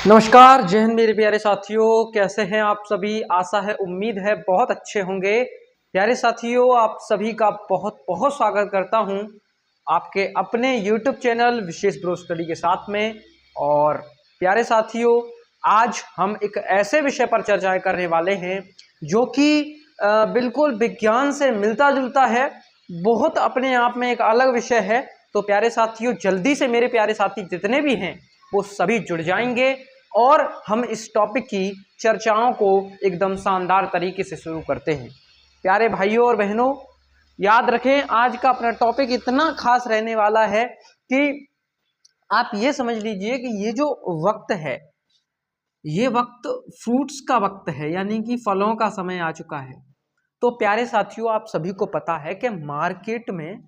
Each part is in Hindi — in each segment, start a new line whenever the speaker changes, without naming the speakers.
नमस्कार, जय हिंद मेरे प्यारे साथियों। कैसे हैं आप सभी? आशा है, उम्मीद है बहुत अच्छे होंगे। प्यारे साथियों, आप सभी का बहुत बहुत स्वागत करता हूं आपके अपने YouTube चैनल विशेष ब्रो स्टडी के साथ में। और प्यारे साथियों, आज हम एक ऐसे विषय पर चर्चा करने वाले हैं जो कि बिल्कुल विज्ञान से मिलता जुलता है, बहुत अपने आप में एक अलग विषय है। तो प्यारे साथियों, जल्दी से मेरे प्यारे साथी जितने भी हैं वो सभी जुड़ जाएंगे और हम इस टॉपिक की चर्चाओं को एकदम शानदार तरीके से शुरू करते हैं। प्यारे भाइयों और बहनों, याद रखें, आज का अपना टॉपिक इतना खास रहने वाला है कि आप ये समझ लीजिए कि ये जो वक्त है, ये वक्त फ्रूट्स का वक्त है, यानी कि फलों का समय आ चुका है। तो प्यारे साथियों, आप सभी को पता है कि मार्केट में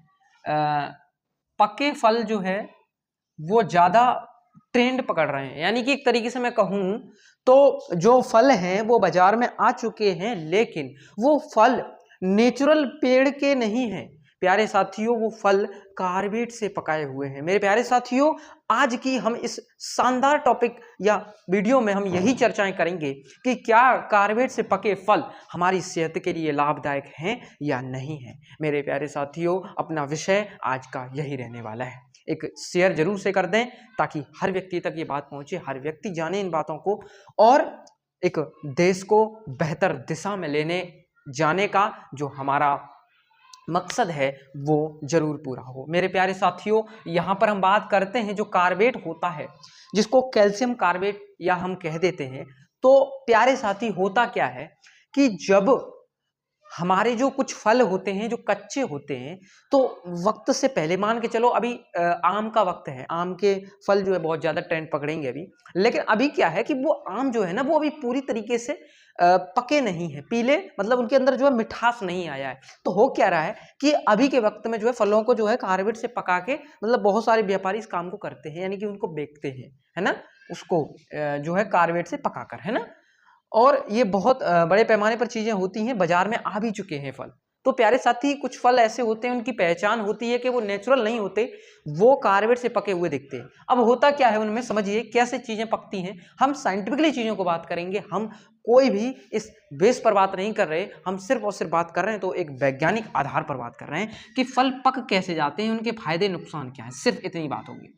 पके फल जो है वो ज़्यादा ट्रेंड पकड़ रहे हैं। यानी कि एक तरीके से मैं कहूँ तो जो फल हैं वो बाजार में आ चुके हैं, लेकिन वो फल नेचुरल पेड़ के नहीं हैं प्यारे साथियों, वो फल कार्बेट से पकाए हुए हैं। मेरे प्यारे साथियों, आज की हम इस शानदार टॉपिक या वीडियो में हम यही चर्चाएं करेंगे कि क्या कार्बेट से पके फल हमारी सेहत के लिए लाभदायक हैं या नहीं है। मेरे प्यारे साथियों, अपना विषय आज का यही रहने वाला है। एक शेयर जरूर से कर दें ताकि हर व्यक्ति तक ये बात पहुंचे, हर व्यक्ति जाने इन बातों को और एक देश को बेहतर दिशा में लेने जाने का जो हमारा मकसद है वो जरूर पूरा हो। मेरे प्यारे साथियों, यहाँ पर हम बात करते हैं जो कार्बेट होता है, जिसको कैल्शियम कार्बेट या हम कह देते हैं। तो प्यारे साथी, होता क्या है कि जब हमारे जो कुछ फल होते हैं जो कच्चे होते हैं, तो वक्त से पहले मान के चलो, अभी आम का वक्त है, आम के फल जो है बहुत ज्यादा ट्रेंड पकड़ेंगे अभी। लेकिन अभी क्या है कि वो आम जो है ना, वो अभी पूरी तरीके से पके नहीं है, पीले, मतलब उनके अंदर जो है मिठास नहीं आया है। तो हो क्या रहा है कि अभी के वक्त में जो है फलों को जो है कार्बेट से पका के, मतलब बहुत सारे व्यापारी इस काम को करते हैं, यानी कि उनको बेचते हैं, है ना, उसको जो है कार्बेट से पकाकर, है ना। और ये बहुत बड़े पैमाने पर चीजें होती हैं, बाजार में आ भी चुके हैं फल। तो प्यारे साथी, कुछ फल ऐसे होते हैं उनकी पहचान होती है कि वो नेचुरल नहीं होते, वो कार्बेट से पके हुए दिखते हैं। अब होता क्या है उनमें, समझिए कैसे चीजें पकती हैं। हम साइंटिफिकली चीजों को बात करेंगे, हम कोई भी इस बेस पर बात नहीं कर रहे, हम सिर्फ और सिर्फ बात कर रहे हैं तो एक वैज्ञानिक आधार पर बात कर रहे हैं कि फल पक कैसे जाते हैं, उनके फायदे नुकसान क्या है, सिर्फ इतनी बात होगी,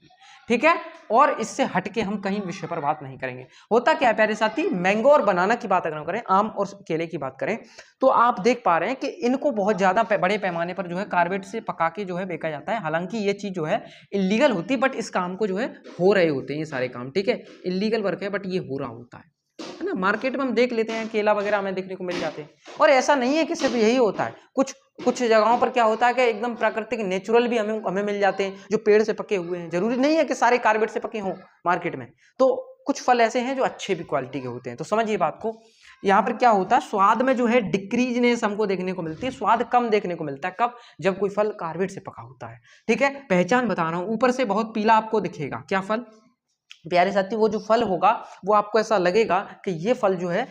ठीक है। और इससे हटके हम कहीं विषय पर बात नहीं करेंगे। होता क्या है प्यारे साथी, मैंगो और बनाना की बात अगर हम करें, आम और केले की बात करें, तो आप देख पा रहे हैं कि इनको बहुत ज्यादा बड़े पैमाने पर जो है कार्बेट से पका के जो है बेचा जाता है। हालांकि ये चीज जो है इलीगल होती है, बट इस काम को जो है हो रहे होते हैं ये सारे काम, ठीक है, इलीगल वर्क है बट ये हो रहा होता है ना। मार्केट में हम देख लेते हैं, केला वगैरह हमें देखने को मिल जाते हैं। और ऐसा नहीं है कि सिर्फ यही होता है, कुछ कुछ जगहों पर क्या होता है कि एकदम प्राकृतिक नेचुरल भी हमें मिल जाते हैं जो पेड़ से पके हुए हैं। जरूरी नहीं है कि सारे कार्बेट से पके हों मार्केट में। तो कुछ फल ऐसे हैं जो अच्छे भी क्वालिटी के होते हैं। तो समझिए बात को, यहाँ पर क्या होता है, स्वाद में जो है डिक्रीजनेस हमको देखने को मिलती है, स्वाद कम देखने को मिलता है। कब? जब कोई फल कार्बेट से पका होता है, ठीक है। पहचान बता रहा हूं, ऊपर से बहुत पीला आपको दिखेगा, क्या फल प्यारे साथी, वो जो फल होगा वो आपको ऐसा लगेगा कि ये फल जो है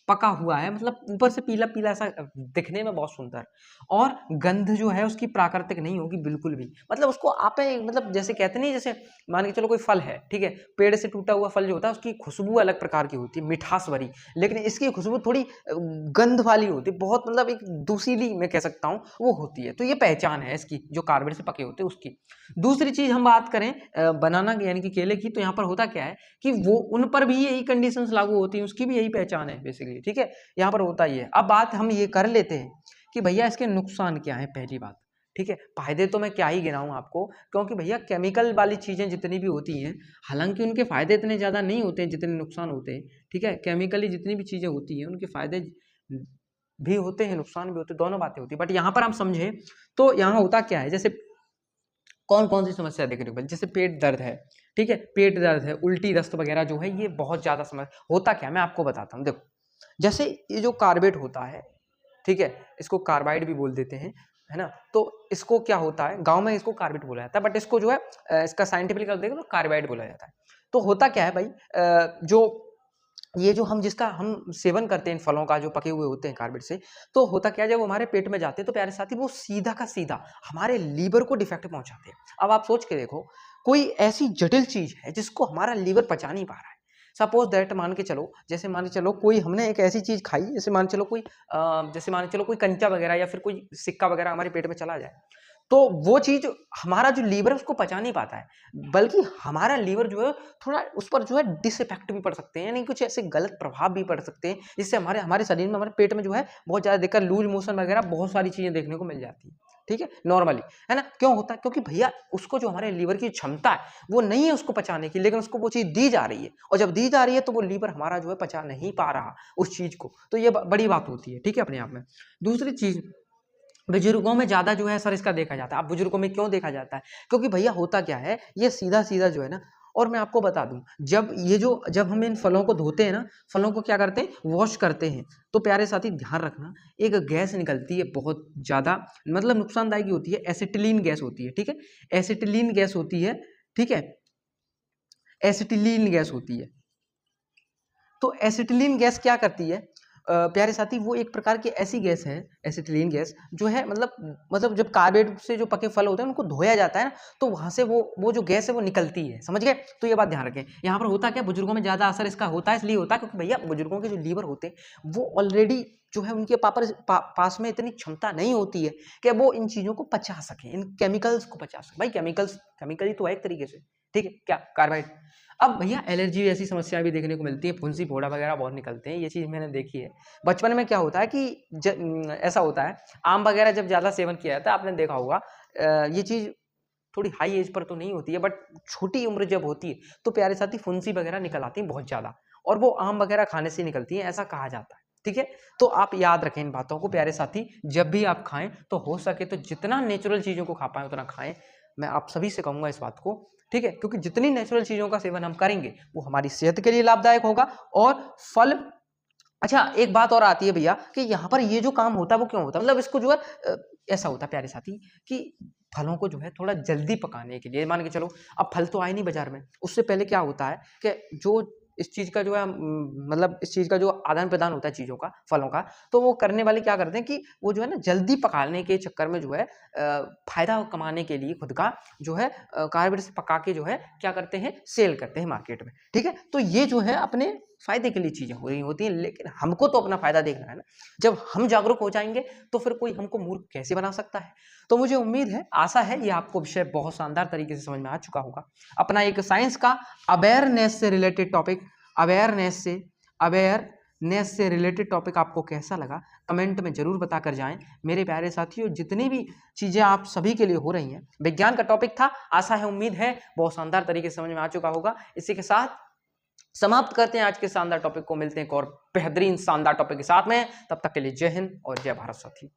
पका हुआ है, मतलब ऊपर से पीला पीला ऐसा दिखने में बहुत सुंदर। और गंध जो है उसकी प्राकृतिक नहीं होगी बिल्कुल भी, मतलब उसको आप मतलब जैसे कहते नहीं, जैसे मान के चलो कोई फल है, ठीक है, पेड़ से टूटा हुआ फल जो होता है उसकी खुशबू अलग प्रकार की होती है, मिठास भरी, लेकिन इसकी खुशबू थोड़ी गंध वाली होती है, बहुत मतलब एक दूसरी मैं कह सकता हूँ वो होती है। तो ये पहचान है इसकी, जो कार्बेट से पके होते हैं उसकी। दूसरी चीज हम बात करें बनाना यानी कि केले की, तो यहाँ पर होता क्या है कि वो उन पर भी यही कंडीशंस लागू होती हैं, उसकी भी यही पहचान है बेसिकली, ठीक है। यहाँ पर होता ही है। अब बात हम ये कर लेते हैं कि भैया इसके नुकसान क्या है, पहली बात, ठीक है। फायदे तो मैं क्या ही गिनाऊं आपको, क्योंकि भैया केमिकल वाली चीजें जितनी भी होती हैं, हालांकि उनके फायदे इतने ज्यादा नहीं होते हैं जितने नुकसान होते हैं, ठीक है। केमिकली जितनी भी चीजें होती हैं उनके फायदे भी होते हैं, नुकसान भी होते हैं, दोनों बातें होती है। बट यहाँ पर हम समझे तो यहाँ होता क्या है, जैसे कौन कौन सी समस्या देखने को मिलती, जैसे पेट दर्द है, ठीक है, पेट दर्द है, उल्टी दस्त वगैरह जो है, ये बहुत ज्यादा समस्या होता क्या है मैं आपको बताता हूँ। देखो, जैसे ये जो कार्बेट होता है, ठीक है, इसको कार्बाइड भी बोल देते हैं, है ना। तो इसको क्या होता है, गांव में इसको कार्बेट बोला जाता है, बट इसको जो है इसका साइंटिफिकली कर देंगे तो कार्बाइड बोला जाता है। तो होता क्या है भाई, जो ये जो हम जिसका हम सेवन करते हैं इन फलों का जो पके हुए होते हैं कार्बेट से, तो होता क्या है, जब वो हमारे पेट में जाते हैं तो प्यारे साथी वो सीधा का सीधा हमारे लीवर को डिफेक्ट पहुंचाते हैं। अब आप सोच के देखो, कोई ऐसी जटिल चीज है जिसको हमारा लीवर पचा नहीं पा रहा है, सपोज दैट मान के चलो, जैसे मान के चलो कोई हमने एक ऐसी चीज़ खाई, जैसे मान के चलो कोई जैसे मान के चलो कोई कंचा वगैरह या फिर कोई सिक्का वगैरह हमारे पेट में चला जाए, तो वो चीज़ हमारा जो लीवर है उसको पचा नहीं पाता है, बल्कि हमारा लीवर जो है थोड़ा उस पर जो है डिसइफेक्ट भी पड़ सकते हैं, यानी कुछ ऐसे गलत प्रभाव भी पड़ सकते हैं, जिससे हमारे हमारे शरीर में, हमारे पेट में जो है बहुत ज़्यादा दिक्कत, लूज मोशन वगैरह बहुत सारी चीज़ें देखने को मिल जाती है। ठीक है, नॉर्मली, है ना? क्यों होता है? क्योंकि भैया उसको जो हमारे लीवर की क्षमता है वो नहीं है उसको पचाने की, लेकिन उसको वो चीज़ दी जा रही है, और जब दी जा रही है तो वो लीवर हमारा जो है पचा नहीं पा रहा उस चीज़ को, तो ये बड़ी बात होती है। ठीक है, अपने आप में। दूसरी चीज़, बुजुर्गों में ज़्यादा जो है असर इसका देखा जाता है। अब बुजुर्गों में क्यों देखा जाता है? क्योंकि भैया होता क्या है, ये सीधा-सीधा जो है ना, और मैं आपको बता दूँ, जब हम इन फलों को धोते हैं ना, फलों को क्या करते हैं, वॉश करते हैं, तो प्यारे साथी ध्यान रखना, एक गैस निकलती है बहुत ज़्यादा, मतलब नुकसानदायक होती है, एसिटिलीन गैस होती है, ठीक है? एसिटिलीन गैस होती है, ठीक है? एसिटिलीन गैस होती है। तो एसिटिलीन गैस क्या करती है, प्यारे साथी, वो एक प्रकार की ऐसी गैस है, एसिटिलीन गैस, जो है मतलब जब कार्बेट से जो पके फल होते हैं उनको धोया जाता है ना, तो वहाँ से वो जो गैस है वो निकलती है, समझ गए? तो ये बात ध्यान रखें। यहाँ पर होता क्या, बुजुर्गों में ज़्यादा असर इसका होता है, इसलिए होता है क्योंकि भैया बुजुर्गों के जो लीवर होते हैं वो ऑलरेडी जो है उनके पास में इतनी क्षमता नहीं होती है कि वो इन चीज़ों को पचा सकें, इन केमिकल्स को पचा सकें। भाई केमिकल ही तो है एक तरीके से, ठीक है, क्या कार्बाइड। अब भैया एलर्जी जैसी समस्याएं भी देखने को मिलती है, फुंसी फोड़ा वगैरह बहुत निकलते हैं, ये चीज़ मैंने देखी है। बचपन में क्या होता है कि ऐसा होता है, आम वगैरह जब ज़्यादा सेवन किया जाता है, आपने देखा होगा, ये चीज़ थोड़ी हाई एज पर तो नहीं होती है, बट छोटी उम्र जब होती है तो प्यारे साथी फुंसी वगैरह निकल आती है बहुत ज़्यादा, और वो आम वगैरह खाने से निकलती है, ऐसा कहा जाता है। ठीक है, तो आप याद रखें इन बातों को प्यारे साथी, जब भी आप खाएं तो हो सके तो जितना नेचुरल चीज़ों को खा पाएं उतना खाएं, मैं आप सभी से कहूँगा इस बात को। ठीक है, क्योंकि जितनी नेचुरल चीज़ों का सेवन हम करेंगे वो हमारी सेहत के लिए लाभदायक होगा। और फल, अच्छा एक बात और आती है भैया कि यहाँ पर ये जो काम होता है वो क्यों होता है, मतलब इसको जो है ऐसा होता है प्यारे साथी कि फलों को जो है थोड़ा जल्दी पकाने के लिए, मान के चलो अब फल तो आए नहीं बाजार में, उससे पहले क्या होता है कि जो इस चीज़ का जो है मतलब इस चीज़ का जो आदान प्रदान होता है चीज़ों का, फलों का, तो वो करने वाले क्या करते हैं कि वो जो है ना जल्दी पकाने के चक्कर में जो है फायदा कमाने के लिए खुद का जो है कार्बोहाइड्रेट से पका के जो है क्या करते हैं, सेल करते हैं मार्केट में। ठीक है, तो ये जो है अपने फायदे के लिए चीजें हो रही होती हैं, लेकिन हमको तो अपना फायदा देखना है ना। जब हम जागरूक हो जाएंगे तो फिर कोई हमको मूर्ख कैसे बना सकता है। तो मुझे उम्मीद है, आशा है, ये आपको विषय बहुत शानदार तरीके से समझ में आ चुका होगा। अपना एक साइंस का अवेयरनेस से रिलेटेड टॉपिक, अवेयरनेस से रिलेटेड टॉपिक आपको कैसा लगा कमेंट में जरूर बताकर जाएं। मेरे प्यारे साथियों, जितनी भी चीजें आप सभी के लिए हो रही हैं, विज्ञान का टॉपिक था, आशा है, उम्मीद है बहुत शानदार तरीके से समझ में आ चुका होगा। इसी के साथ समाप्त करते हैं आज के शानदार टॉपिक को, मिलते हैं एक और बेहतरीन शानदार टॉपिक के साथ में, तब तक के लिए जय हिंद और जय भारत साथी।